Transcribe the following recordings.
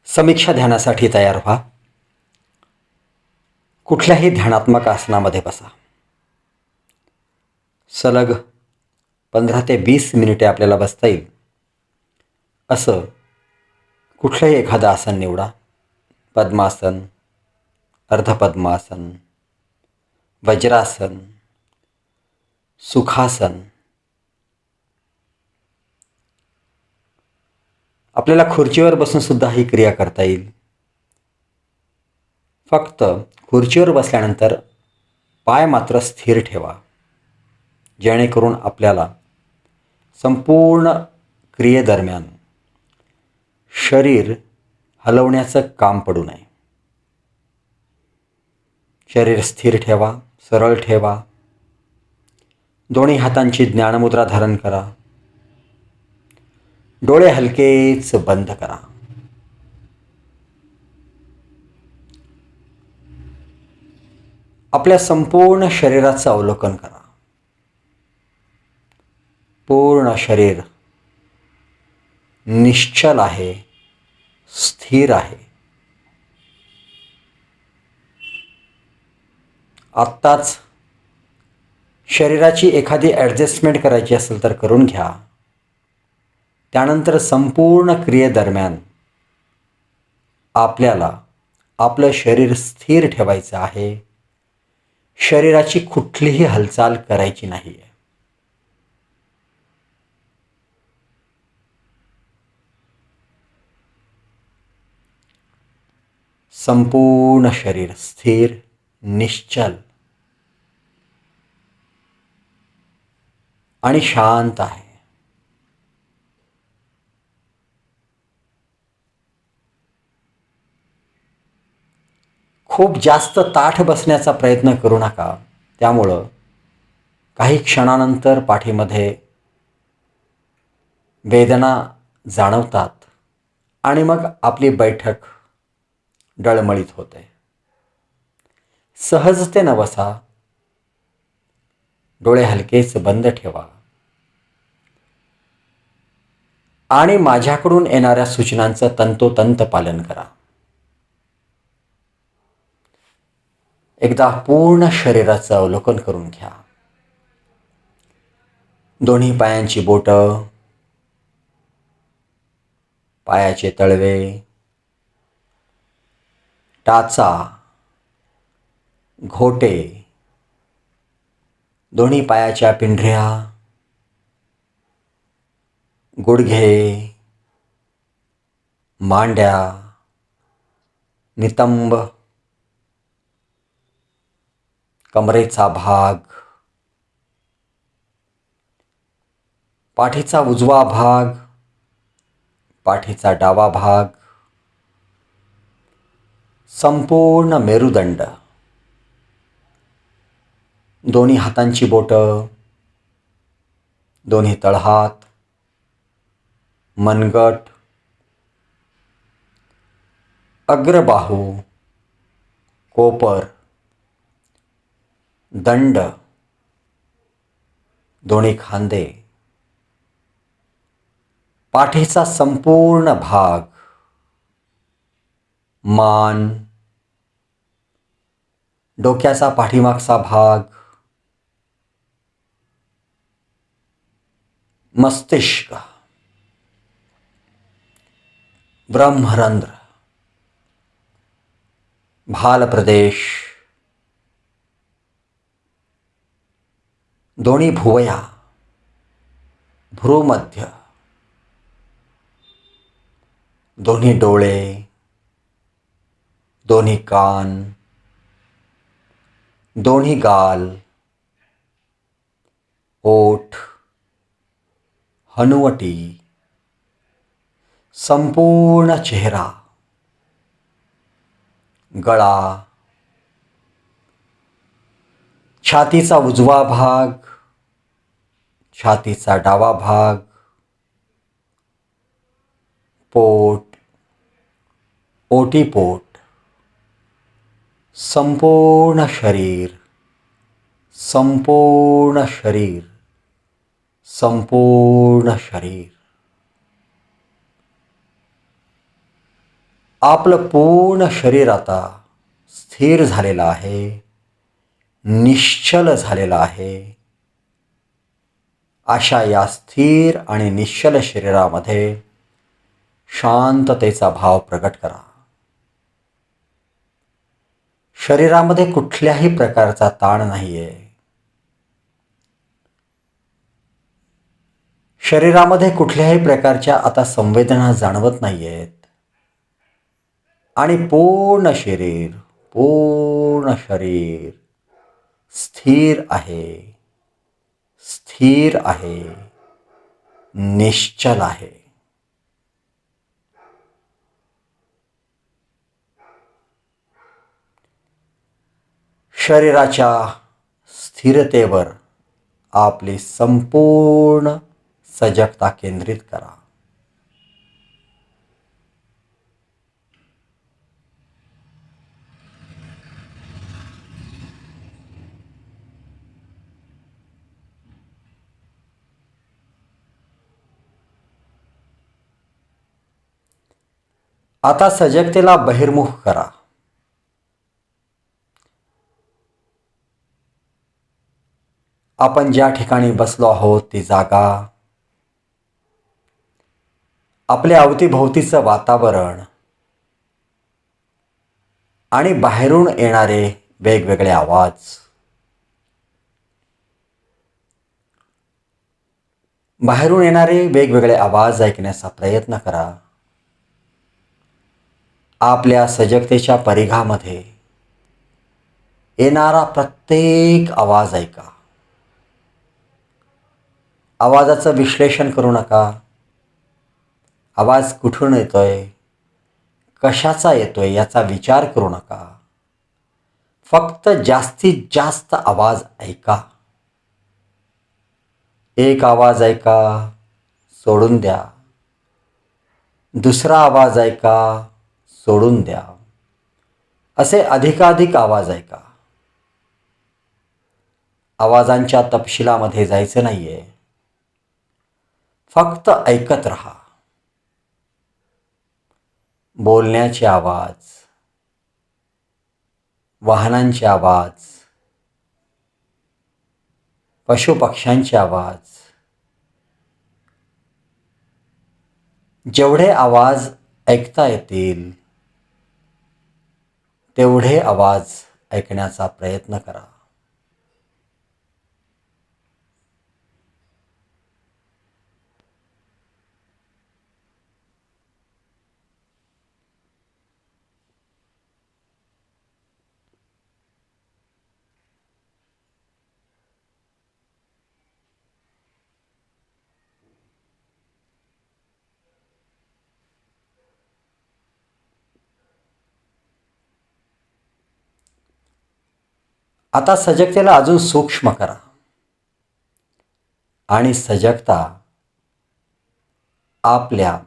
समीक्षा ध्यानासाठी तयार व्हा. कुठल्याही ध्यानात्मक आसनामध्ये बसा. सलग 15 ते 20 मिनिटे आपल्याला बसता येईल असं कुठलंही एखादं आसन निवडा. पद्मासन, अर्धपद्मासन, वज्रासन, सुखासन. आपल्याला खुर्चीवर बसून सुद्धा ही क्रिया करता येईल. फक्त खुर्चीवर बसल्यानंतर पाय मात्र स्थिर ठेवा, जेणेकरून आपल्याला संपूर्ण क्रियेदरम्यान शरीर हलवण्याचं काम पडू नये. शरीर स्थिर ठेवा, सरळ ठेवा. दोन्ही हातांची ज्ञानमुद्रा धारण करा. डोळे हलकेच बंद करा. आपल्या संपूर्ण शरीराचं अवलोकन करा. पूर्ण शरीर निश्चल आहे, स्थिर आहे. आत्ताच शरीराची एखादी ॲडजस्टमेंट करायची असेल तर करून घ्या. त्यानंतर संपूर्ण क्रियेदरम्यान आपल्याला आपलं शरीर स्थिर ठेवायचं आहे. शरीराची कुठलीही हालचाल करायची नाही आहे. संपूर्ण शरीर स्थिर, निश्चल आणि शांत आहे. खूप जास्त ताठ बसण्याचा प्रयत्न करू नका. त्यामुळं काही क्षणानंतर पाठीमध्ये वेदना जाणवतात आणि मग आपली बैठक डळमळीत होते. सहजतेनं बसा. डोळे हलकेच बंद ठेवा आणि माझ्याकडून येणाऱ्या सूचनांचं तंतोतंत पालन करा. एकदा पूर्ण शरीराचं अवलोकन करून घ्या. दोन्ही पायांची बोटं, पायाचे तळवे, टाचा, घोटे, दोन्ही पायाच्या पिंढऱ्या, गुडघे, मांड्या, नितंब, कमरेचा भाग, पाठीचा उजवा भाग, पाठीचा डावा भाग, संपूर्ण मेरुदंड, दोन्ही हातांची बोटं, दोन्ही तळहात, मनगट, अग्रबाहू, कोपर, दंड, दोन्ही खांदे, पाठीचा संपूर्ण भाग, मान, डोक्याचा पाठीमागचा भाग, मस्तिष्क, ब्रह्मरंध्र, भाल प्रदेश, दोन्ही भुवया, भ्रूमध्य, दोन्ही डोळे, दोन्ही कान, दोन्ही गाल, ओठ, हनुवटी, संपूर्ण चेहरा, गळा, छातीचा उजवा भाग, छातीचा डावा भाग, पोट, ओटीपोट, संपूर्ण शरीर, संपूर्ण शरीर, संपूर्ण शरीर. आपलं पूर्ण शरीर आता स्थिर झालेलं आहे, निश्चल झालेलं आहे. अशा या स्थिर आणि निश्चल शरीरामध्ये शांततेचा भाव प्रकट करा. शरीरामध्ये कुठल्याही प्रकारचा ताण नाहीये. शरीरामध्ये कुठल्याही प्रकारच्या आता संवेदना जाणवत नाहीयेत. आणि पूर्ण शरीर स्थिर आहे, स्थिर आहे, निश्चल आहे. शरीराच्या स्थिरतेवर आपली संपूर्ण सजगता केंद्रित करा. आता सजगतेला बहिर्मुख करा. आपण ज्या ठिकाणी बसलो आहोत ती जागा, आपल्या अवतीभोवतीचं वातावरण आणि बाहेरून येणारे वेगवेगळे आवाज, बाहेरून येणारे वेगवेगळे आवाज ऐकण्याचा प्रयत्न करा. आपल्या सजगतेच्या परिघामध्ये येणारा प्रत्येक आवाज ऐका. आवाजाचं विश्लेषण करू नका. आवाज कुठून येतोय, कशाचा येतोय याचा विचार करू नका. फक्त जास्तीत जास्त आवाज ऐका. एक आवाज ऐका, सोडून द्या. दुसरा आवाज ऐका, सोडून द्या. असे अधिकाधिक आवाज ऐका. आवाजांच्या तपशिलामध्ये जायचं नाहीये. फक्त ऐकत रहा. बोलण्याचे आवाज, वाहनांचे आवाज, पशुपक्ष्यांचे आवाज, जेवढे आवाज ऐकता येतील तेवढे आवाज ऐकण्याचा प्रयत्न करा. आता सजगतेला अजून सूक्ष्म करा आणि सजगता आपल्या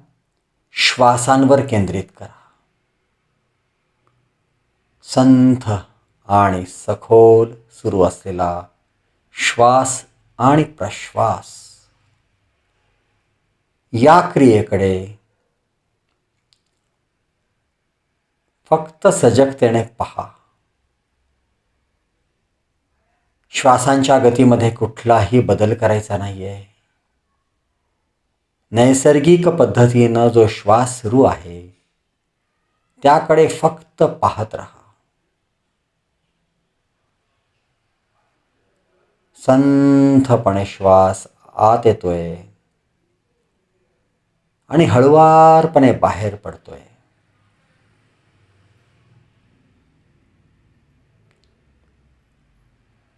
श्वासांवर केंद्रित करा. संथ आणि सखोल सुरू असलेला श्वास आणि प्रश्वास या क्रियेकडे फक्त सजगतेने पहा. श्वासांच्या गतीमध्ये कुठलाही बदल करायचा नाहीये. नैसर्गिक पद्धतीनं जो श्वास सुरू आहे त्याकडे फक्त पाहत राहा. संथपणे श्वास आत येतोय आणि हळुवारपणे बाहेर पडतोय.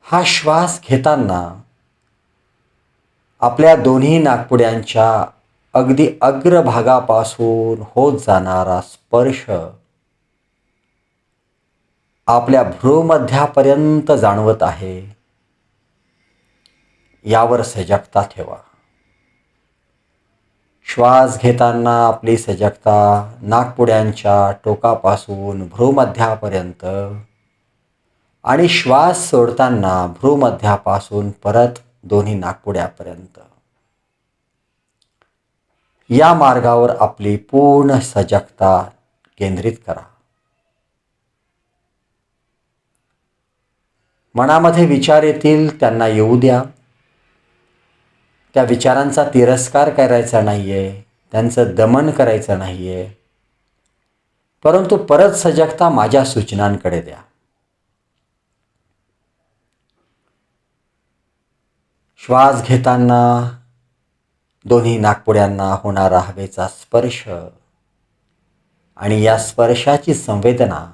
हा श्वास घेताना आपल्या दोन्ही नाकपुड्यांच्या अगदी अग्रभागापासून होत जाणारा स्पर्श आपल्या भ्रूमध्यापर्यंत जाणवत आहे. यावर सजगता ठेवा. श्वास घेताना आपली सजगता नाकपुड्यांच्या टोकापासून भ्रूमध्यापर्यंत आणि श्वास सोडताना भ्रूमध्यापासून परत दोन्ही नाकपुड्यापर्यंत. या मार्गावर आपली पूर्ण सजगता केंद्रित करा. मनामध्ये विचार येतील त्यांना येऊ द्या. त्या विचारांचा तिरस्कार करायचा नाहीये, त्यांचं दमन करायचं नाहीये, परंतु परत सजगता माझ्या सूचनांकडे द्या. श्वास घेताना दोन्ही नाकपुड्यांना होणारा हवेचा स्पर्श आणि या स्पर्शाची संवेदना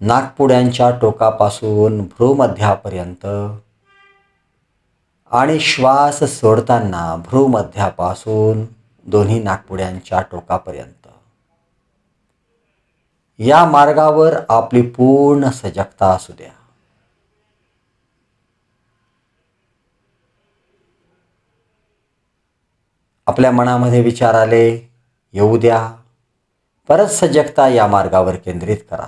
नाकपुड्यांच्या टोकापासून भ्रूमध्यापर्यंत आणि श्वास सोडताना भ्रूमध्यापासून दोन्ही नाकपुड्यांच्या टोकापर्यंत या मार्गावर आपली पूर्ण सजगता असू द्या. आपल्या मनामध्ये विचार आले, येऊ द्या. परत सजगता या मार्गावर केंद्रित करा.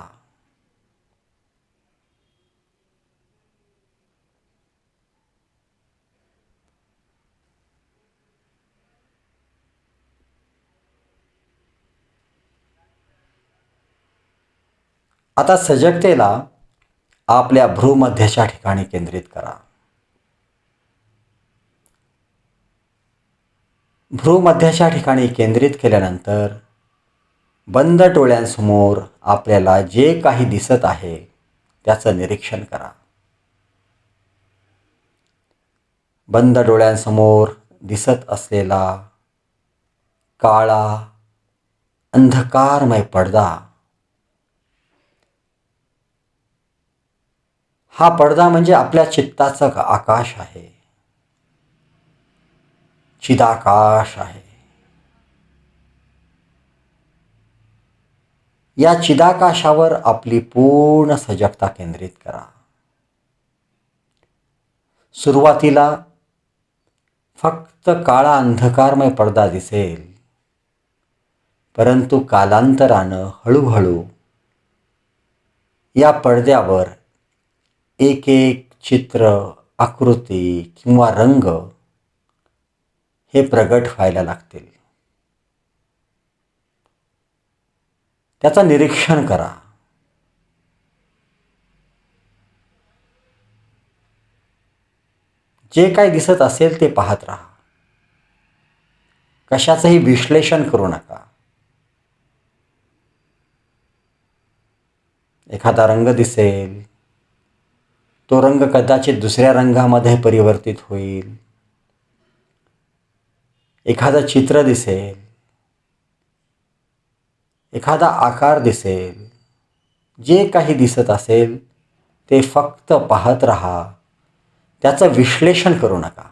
आता सजगतेला आपल्या भ्रूमध्याच्या ठिकाणी केंद्रित करा. भ्रूमध्याच्या ठिकाणी केंद्रित केल्यानंतर बंद डोळ्यांसमोर आपल्याला जे काही दिसत आहे त्याचं निरीक्षण करा. बंद डोळ्यांसमोर दिसत असलेला काळा अंधकारमय पडदा, हा पडदा म्हणजे आपल्या चित्ताचं आकाश आहे, चिदाकाश आहे. या चिदाकाशावर आपली पूर्ण सजगता केंद्रित करा. सुरुवातीला फक्त काळा अंधकारमय पडदा दिसेल, परंतु कालांतरानं हळूहळू या पडद्यावर एक एक चित्र, आकृती किंवा रंग हे प्रगट व्हायला लागतील. त्याचं निरीक्षण करा. जे काही दिसत असेल ते पाहत राहा. कशाचंही विश्लेषण करू नका. एखादा रंग दिसेल, तो रंग कदाचित दुसऱ्या रंगामध्ये परिवर्तित होईल. एखादं चित्र दिसेल, एखादा आकार दिसेल, जे काही दिसत असेल ते फक्त पाहत राहा. त्याचं विश्लेषण करू नका.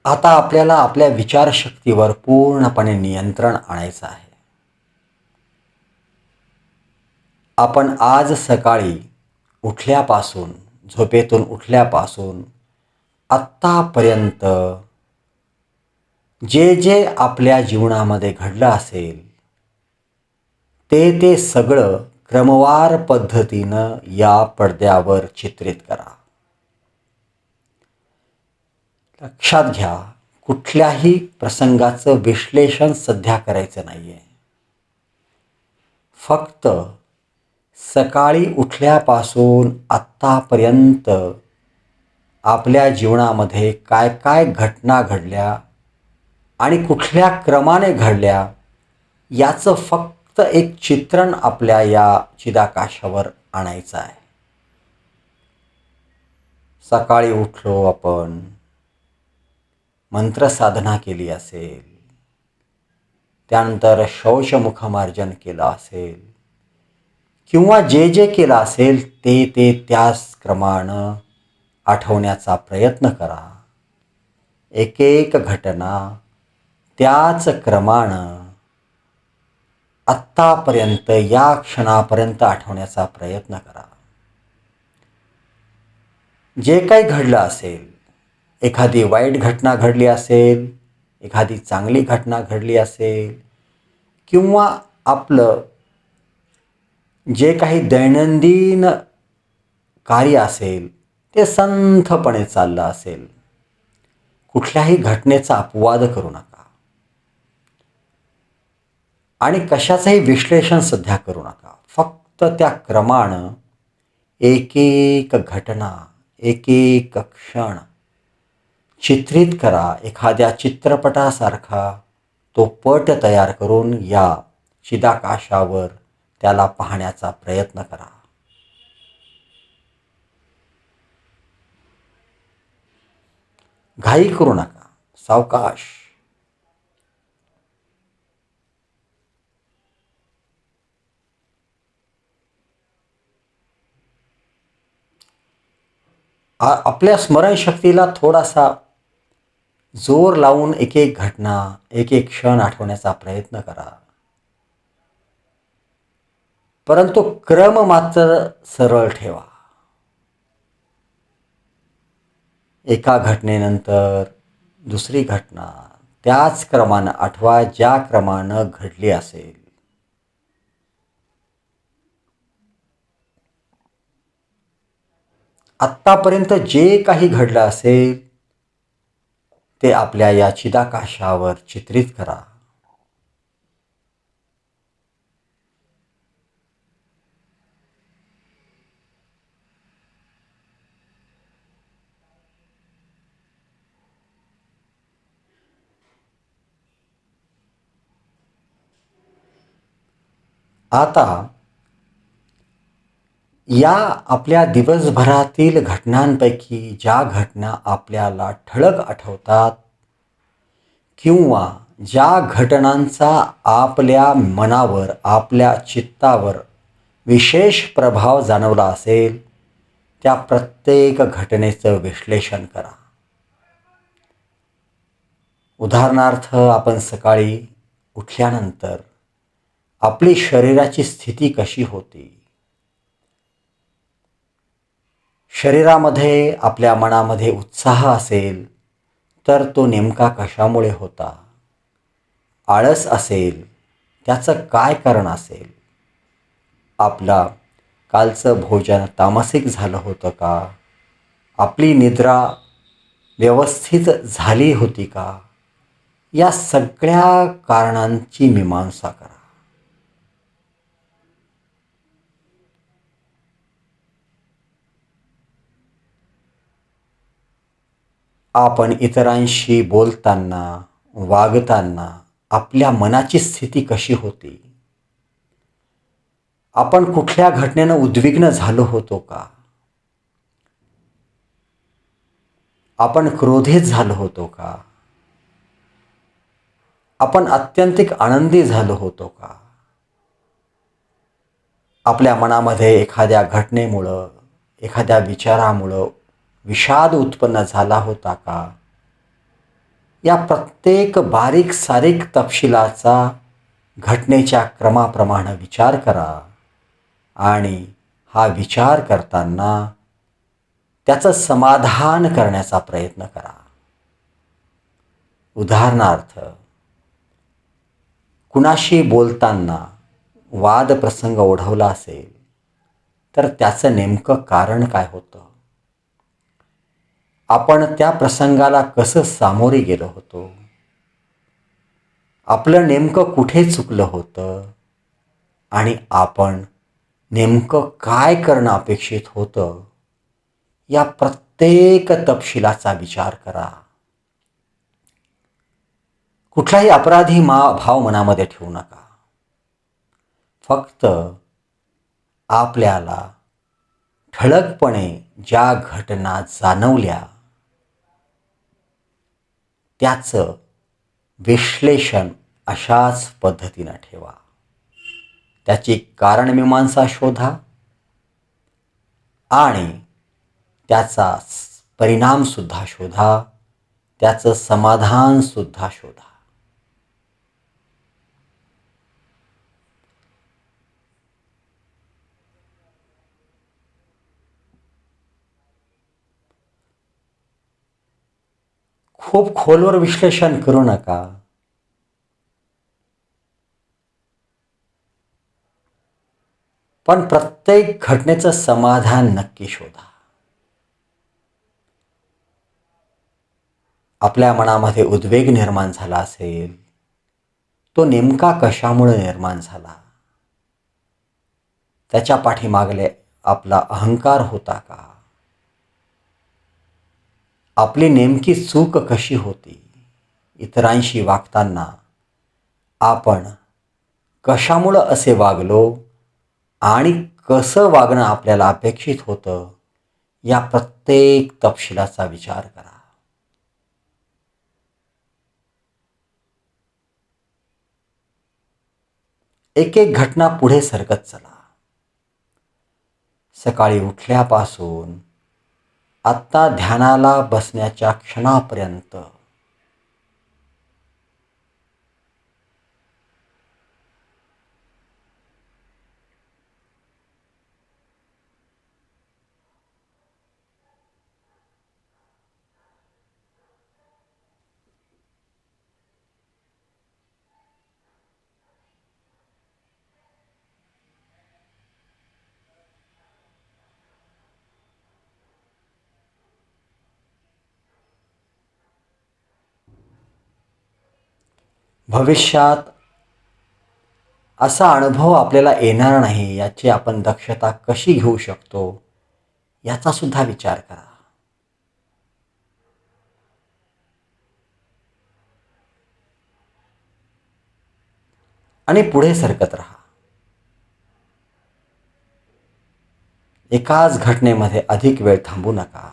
आता आपल्याला आपल्या विचारशक्तीवर पूर्णपणे नियंत्रण आणायचं आहे. आपण आज सकाळी उठल्यापासून, झोपेतून उठल्यापासून आत्तापर्यंत जे जे आपल्या जीवनामध्ये घडलं असेल ते सगळं क्रमवार पद्धतीनं या पडद्यावर चित्रित करा. लक्षात घ्या, कुठल्याही प्रसंगाचं विश्लेषण सध्या करायचं नाहीये. फक्त सकाळी उठल्यापासून आत्तापर्यंत आपल्या जीवनामध्ये काय काय घटना घडल्या आणि कुठल्या क्रमाने घडल्या याचं फक्त एक चित्रण आपल्या या चिदाकाशावर आणायचं आहे. सकाळी उठलो, आपण मंत्रसाधना केली असेल, त्यानंतर शौचमुखमार्जन केलं असेल किंवा जे जे केलं असेल ते त्याच क्रमानं आठवण्याचा प्रयत्न करा. एक एक घटना त्याच क्रमानं आत्तापर्यंत या क्षणापर्यंत आठवण्याचा प्रयत्न करा. जे काही घडलं असेल, एखादी वाईट घटना घडली असेल, एखादी चांगली घटना घडली असेल, किंवा आपलं जे काही दैनंदिन कार्य असेल ते संथपणे चाललं असेल, कुठल्याही घटनेचा अपवाद करू नका आणि कशाचंही विश्लेषण सध्या करू नका. फक्त त्या क्रमानं एक एक घटना, एक एक क्षण चित्रित करा. एखाद्या चित्रपटासारखा तो पट तयार करून या चिदाकाशावर त्याला पाहण्याचा प्रयत्न करा. घाई करू नका, सावकाश. आपल्या स्मरणशक्तीला थोडासा जोर लावून एक एक घटना, एक एक क्षण आठवण्याचा प्रयत्न करा. परंतु क्रम मात्र सरळ ठेवा. एका घटनेनंतर दुसरी घटना त्याच क्रमानं आठवा ज्या क्रमानं घडली असेल. आत्तापर्यंत जे काही घडलं असेल ते आपल्या या चिदाकाशावर चित्रित करा. आता या आपल्या दिवसभरातील घटनांपैकी ज्या घटना आपल्याला ठळक आठवतात किंवा ज्या घटनांचा आपल्या मनावर, आपल्या चित्तावर विशेष प्रभाव जाणवला असेल, त्या प्रत्येक घटनेचं विश्लेषण करा. उदाहरणार्थ, आपण सकाळी उठल्यानंतर आपली शरीराची स्थिती कशी होती, शरीरामध्ये, आपल्या मनामध्ये उत्साह असेल तर तो नेमका कशामुळे होता, आळस असेल त्याचं काय कारण असेल, आपला कालचं भोजन तामसिक झालं होतं का, आपली निद्रा व्यवस्थित झाली होती का, या सगळ्या कारणांची मीमांसा करा. आपण इतरांशी बोलताना, वागताना आपल्या मनाची स्थिती कशी होती, आपण कुठल्या घटनेनं उद्विग्न झालो होतो का, आपण क्रोधित झालो होतो का, आपण अत्यंतिक आनंदी झालो होतो का, आपल्या मनामध्ये एखाद्या घटनेमुळं, एखाद्या विचारामुळं विषाद उत्पन्न झाला होता का, या प्रत्येक बारीक सारीक तपशिलाचा घटनेच्या क्रमाप्रमाणे विचार करा आणि हा विचार करताना त्याचं समाधान करण्याचा प्रयत्न करा. उदाहरणार्थ, कुणाशी बोलताना वादप्रसंग ओढवला असेल तर त्याचं नेमकं कारण काय होतं, आपण त्या प्रसंगाला कसं सामोरे गेलो होतो, आपलं नेमकं कुठे चुकलं होतं आणि आपण नेमकं काय करणं अपेक्षित होतं, या प्रत्येक तपशिलाचा विचार करा. कुठलाही अपराधी भाव मनामध्ये ठेवू नका. फक्त आपल्याला ठळकपणे ज्या घटना जाणवल्या त्याचं विश्लेषण अशाच पद्धतीनं ठेवा. त्याची कारणमीमांसा शोधा आणि त्याचा परिणामसुद्धा शोधा, त्याचं समाधानसुद्धा शोधा. खूप खोलवर विश्लेषण करू नका. पण प्रत्येक घटनेचं समाधान नक्की शोधा. आपल्या मनामध्ये उद्वेग निर्माण झाला असेल, तो नेमका कशामुळे निर्माण झाला? त्याच्या पाठीमागले आपला अहंकार होता का? आपली नेमकी चूक कशी होती? इतरांशी वागताना आपण कशामुळं असे वागलो आणि कसं वागणं आपल्याला अपेक्षित होतं, या प्रत्येक तपशिलाचा विचार करा. एक एक घटना पुढे सरकत चला. सकाळी उठल्यापासून आत्ता ध्यानाला बसण्याच्या क्षणापर्यंत भविष्यात असा अनुभव आपल्याला येणार नाही याची आपण दक्षता कशी घेऊ शकतो, याचा सुद्धा विचार करा. आणि पुढे सरकत राहा. एकाच घटनेमध्ये अधिक वेळ थांबू नका.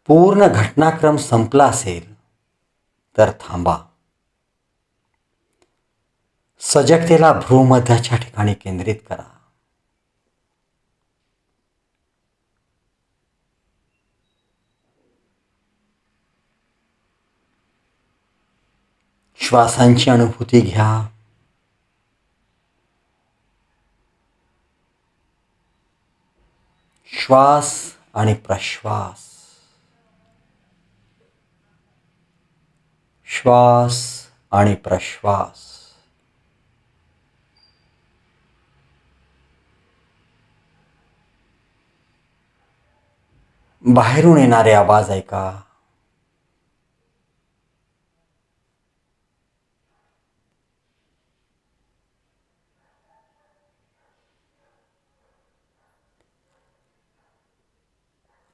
पूर्ण घटनाक्रम संपला असेल तर थांबा. सजगतेला भ्रूमध्याच्या ठिकाणी केंद्रित करा. श्वासांची अनुभूती घ्या. श्वास आणि प्रश्वास, श्वास आणि प्रश्वास. बाहेरून येणारे आवाज ऐका.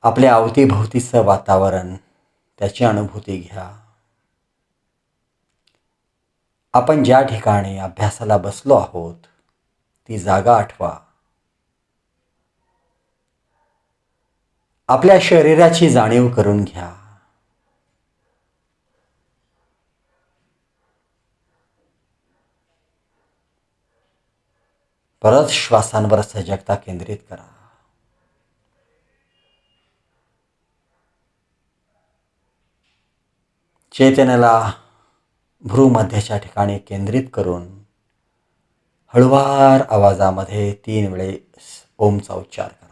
आपल्या अवतीभोवतीचं वातावरण, त्याची अनुभूती घ्या. आपण ज्या ठिकाणी अभ्यासाला बसलो आहोत ती जागा आठवा. आपल्या शरीराची जाणीव करून घ्या. परत श्वासांवर सजगता केंद्रित करा. चेतनेला भ्रूमध्याच्या ठिकाणी केंद्रित करून हळुवार आवाजामध्ये 3 वेळेस ओमचा उच्चार करा.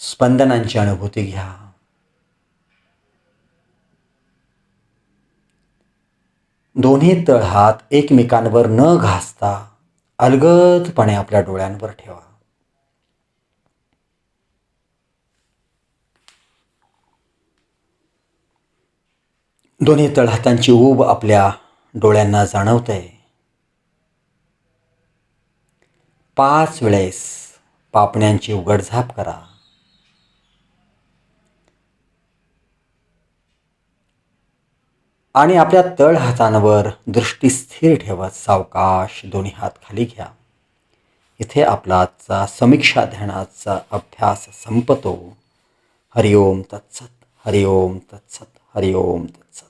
स्पंदनांची अनुभूती घ्या. दोन्ही तळहात एकमेकांवर न घासता अलगदपणे आपल्या डोळ्यांवर ठेवा. दोन्ही तळहातांची ऊब आपल्या डोळ्यांना जाणवते. 5 वेळेस पापण्यांची उघडझाप करा. आणि आपल्या तळहातांवर दृष्टी स्थिर ठेवत सावकाश दोन्ही हात खाली घ्या. इथे आपला आजचा समीक्षा ध्यानाचा अभ्यास संपतो. हरिओम तत्सत. हरिओम तत्सत. हरिओम तत्सत.